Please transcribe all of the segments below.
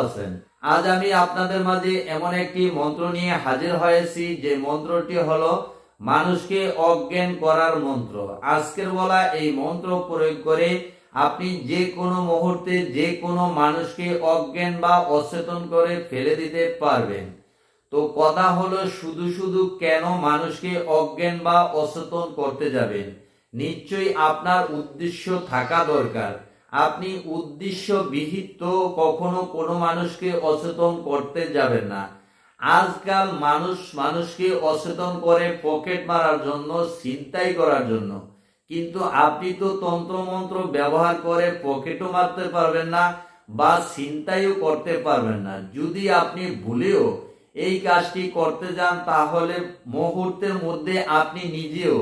আছেন? আজ আমি আপনাদের মাঝে এমন একটি মন্ত্র নিয়ে হাজির হয়েছি যে মন্ত্রটি হলো মানুষকে অজ্ঞান করার মন্ত্র। আজকের বলা এই মন্ত্র প্রয়োগ করে আপনি যে কোনো মুহূর্তে যে কোনো মানুষকে অজ্ঞান বা অচেতন করে ফেলে দিতে পারবেন। তো কথা হলো শুধু শুধু কেন মানুষকে অজ্ঞান বা অচেতন করতে যাবেন? নিশ্চয়ই আপনার উদ্দেশ্য থাকা দরকার। আপনি উদ্দেশ্য বিহিত কখনো কোনো মানুষকে অচেতন করতে যাবেন না। আজকাল মানুষকে অচেতন করে পকেট মারার জন্য, ছিনতাই করার জন্য। কিন্তু আপনি তো তন্ত্রমন্ত্র ব্যবহার করে পকেটও মারতে পারবেন না বা ছিনতাইও করতে পারবেন না। যদি আপনি ভুলেও এই কাজটি করতে যান তাহলে মুহূর্তের মধ্যে আপনি নিজেও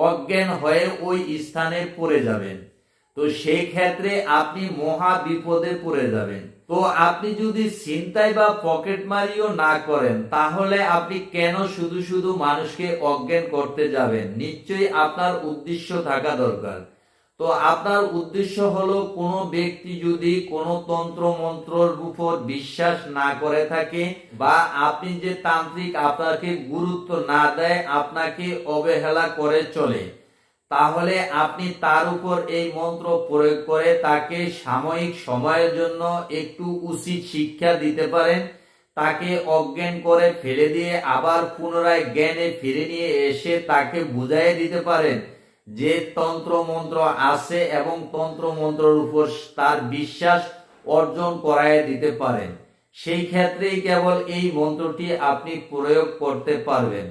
অজ্ঞান হয়ে ওই স্থানে পড়ে যাবেন। তো সেই ক্ষেত্রে আপনি মহা বিপদে পড়ে যাবেন। তো আপনি যদি ছিনতাই বা পকেট মারিও না করেন তাহলে আপনি কেন শুধু শুধু মানুষকে অজ্ঞান করতে যাবেন? নিশ্চয়ই আপনার উদ্দেশ্য থাকা দরকার। তো আপনার উদ্দেশ্য হলো কোনো ব্যক্তি যদি কোনো তন্ত্র মন্ত্রর উপর বিশ্বাস না করে থাকে বা আপনি যে তান্ত্রিক আপনাকে গুরুত্ব না দেয়, আপনাকে অবহেলা করে চলে, তাহলে আপনি তার উপর এই মন্ত্র প্রয়োগ করে তাকে সাময়িক সময়ের জন্য একটু উচিত শিক্ষা দিতে পারেন। তাকে অজ্ঞান করে ফেলে দিয়ে আবার পুনরায় জ্ঞানে ফিরে নিয়ে এসে তাকে বুঝাইয়ে দিতে পারেন যে তন্ত্র মন্ত্র আছে এবং তন্ত্র মন্ত্রের উপর তার বিশ্বাস অর্জন করায় দিতে পারেন। সেই ক্ষেত্রেই কেবল এই মন্ত্রটি আপনি প্রয়োগ করতে পারবেন।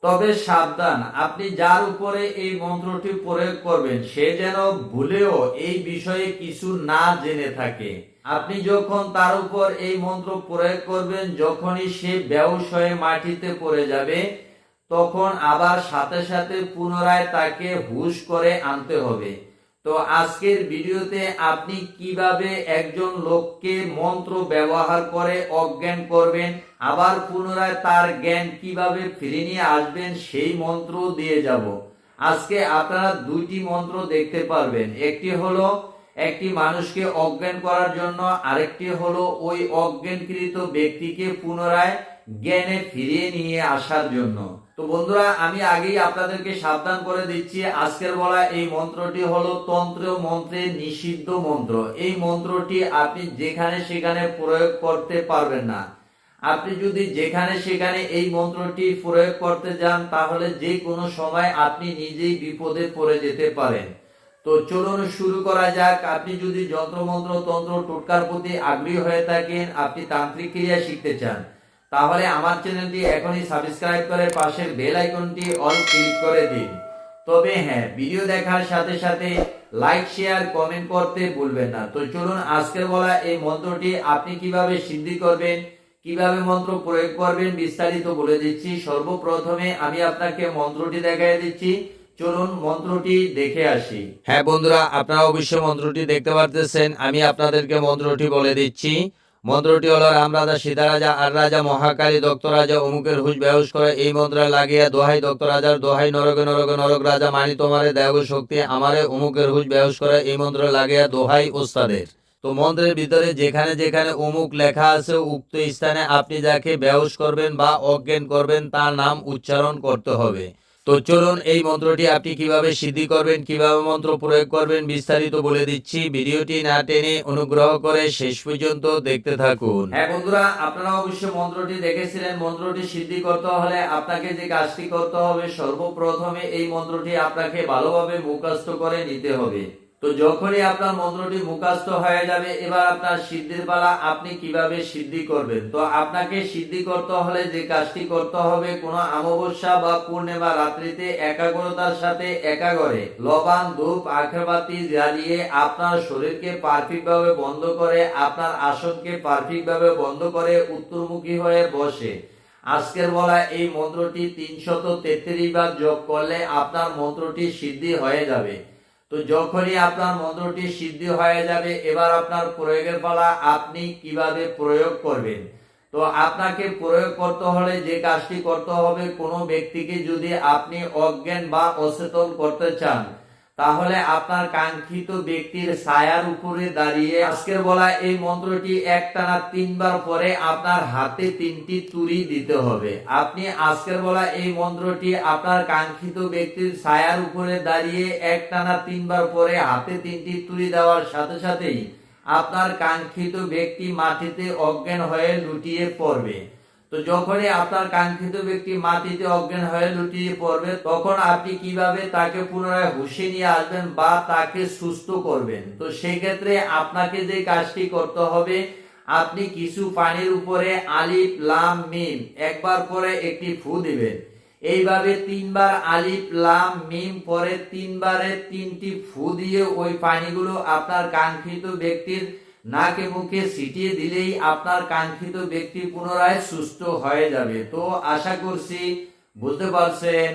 তবে সাবধান, আপনি যার উপরে এই মন্ত্রটি প্রয়োগ করবেন সে যেন ভুলেও এই বিষয়ে কিছু না জেনে থাকে। আপনি যখন তার উপর এই মন্ত্র প্রয়োগ করবেন, যখনই সে বেহুশ হয়ে মাটিতে পড়ে যাবে তখন আবার সাথে সাথে পুনরায় তাকে হুঁশ করে আনতে হবে। তো আজকের ভিডিওতে আপনি কিভাবে একজন লোককে মন্ত্র ব্যবহার করে অজ্ঞান করবেন, আবার পুনরায় তার জ্ঞান কিভাবে ফিরে নিয়ে আসবেন সেই মন্ত্র দিয়ে যাব। আজকে আপনারা দুইটি মন্ত্র দেখতে পারবেন। একটি হলো একটি মানুষকে অজ্ঞান করার জন্য, আরেকটি হলো ওই অজ্ঞানকৃত ব্যক্তিকে পুনরায় জ্ঞানে ফিরিয়ে নিয়ে আসার জন্য। তো বন্ধুরা, আমি আগেই আপনাদেরকে সাবধান করে দিচ্ছি, আজকের বলা এই মন্ত্রটি হলো তন্ত্র মন্ত্রে নিষিদ্ধ মন্ত্র। এই মন্ত্রটি আপনি যেখানে সেখানে প্রয়োগ করতে পারবেন না। আপনি যদি যেখানে সেখানে এই মন্ত্রটি প্রয়োগ করতে যান তাহলে যে কোনো সময় আপনি নিজেই বিপদে পড়ে যেতে পারেন। তো চলুন শুরু করা যাক। আপনি যদি যন্ত্রমন্ত্র তন্ত্র টোটকার প্রতি আগ্রহী হয়ে থাকেন, আপনি তান্ত্রিক ক্রিয়া শিখতে চান, তাহলে আমার চ্যানেলটি এখনই সাবস্ক্রাইব করে পাশের বেল আইকনটি অল ক্লিক করে দিন। তবে হ্যাঁ, ভিডিও দেখার সাথে সাথে লাইক শেয়ার কমেন্ট করতে ভুলবেন না। তো চলুন আজকের বলা এই মন্ত্রটি আপনি কিভাবে সিদ্ধি করবেন, কিভাবে মন্ত্র প্রয়োগ করবেন বিস্তারিত বলে দিচ্ছি। সর্বপ্রথমে আমি আপনাকে মন্ত্রটি দেখাই দিচ্ছি, চলুন মন্ত্রটি দেখে আসি। হ্যাঁ বন্ধুরা, আপনারা অবশ্যই মন্ত্রটি দেখতে পারতেছেন। আমি আপনাদেরকে মন্ত্রটি বলে দিচ্ছি। মন্ত্রটি হলো রাম রাজা সীতা রাজা আর রাজা মহাকালী দক্ত রাজা অমুকের হুশ বেহুশ করে এই মন্ত্র লাগিয়া দোহাই দক্ত রাজার দোহাই নরকে নরকে নরক রাজা মানি তোমারে দেব শক্তি আমারে অমুকের হুশ বেহুশ করে এই মন্ত্র লাগিয়া দোহাই ওস্তাদের। তো মন্ত্রের ভিতরে যেখানে যেখানে অমুক লেখা আছে উক্ত স্থানে আপনি যাকে বেহুশ করবেন বা অজ্ঞান করবেন তার নাম উচ্চারণ করতে হবে। তো চলুন এই মন্ত্রটি আপনি কিভাবে সিদ্ধি করবেন, কিভাবে মন্ত্র প্রয়োগ করবেন বিস্তারিত বলে দিচ্ছি। ভিডিওটি না টেনে অনুগ্রহ করে শেষ পর্যন্ত দেখতে থাকুন। হ্যাঁ বন্ধুরা, আপনারা অবশ্যই মন্ত্রটি দেখেছিলেন। মন্ত্রটি সিদ্ধি করতে হলে আপনাকে যে কাজটি করতে হবে, সর্বপ্রথমে এই মন্ত্রটি আপনাকে ভালোভাবে মুখস্থ করে নিতে হবে। তো যখনই আপনার মন্ত্রটি মুখস্থ হয়ে যাবে এবার আপনার সিদ্ধির পালা। আপনি কিভাবে সিদ্ধি করবেন? তো আপনাকে সিদ্ধি করতে হলে যে কাজটি করতে হবে, কোনো অমাবস্যা বা পূর্ণিমা রাত্রিতে একাগ্রতার সাথে একাগ্রে লবণ ধূপ আগরবাতি জ্বালিয়ে আপনার শরীরকে পারফেক্ট ভাবে বন্ধ করে, আপনার আসনকে পারফেক্ট ভাবে বন্ধ করে উত্তরমুখী হয়ে বসে আজকের বলা এই মন্ত্রটি 333 বার জপ করলে আপনার মন্ত্রটি সিদ্ধি হয়ে যাবে। তো যখনই আপনার মন্ত্রটি সিদ্ধি হয়ে যাবে এবার আপনার প্রয়োগের পালা। আপনি কিভাবে প্রয়োগ করবেন? তো আপনাকে প্রয়োগ করতে হলে যে কাজটি করতে হবে, কোনো ব্যক্তিকে যদি আপনি অজ্ঞান বা অচেতন করতে চান তাহলে আপনার কাঙ্ক্ষিত ব্যক্তির ছায়ার উপরে দাঁড়িয়ে আজকের বলা এই মন্ত্রটি একটানা 3বার পরে আপনার হাতে 3টি তুড়ি দিতে হবে। আপনি আজকের বলা এই মন্ত্রটি আপনার কাঙ্ক্ষিত ব্যক্তির ছায়ার উপরে দাঁড়িয়ে একটানা 3বার পরে হাতে 3টি তুড়ি দেওয়ার সাথে সাথেই আপনার কাঙ্ক্ষিত ব্যক্তি মাটিতে অজ্ঞান হয়ে লুটিয়ে পড়বে। তো যখনই আপনার কাঙ্ক্ষিত ব্যক্তি মাটিতে অজ্ঞান হয়ে লুটিয়ে পড়বে, তখন আপনি কিভাবে তাকে পুনরায় হুঁশে নিয়ে আসবেন বা তাকে সুস্থ করবেন। তো সেই ক্ষেত্রে আপনাকে যে কাজটি করতে হবে, আপনি কিছু পানির উপরে আলিফ লাম মিম একবার পরে একটি ফু দিবেন। এইভাবে 3বার আলিফ লাম মিম পরে 3বারে 3টি ফু দিয়ে ওই পানিগুলো আপনার কাঙ্ক্ষিত ব্যক্তির নাকে মুখে ছিটিয়ে দিলেই আপনার কাঙ্ক্ষিত ব্যক্তি পুনরায় সুস্থ হয়ে যাবে। তো আশা করছি বুঝতে পারছেন।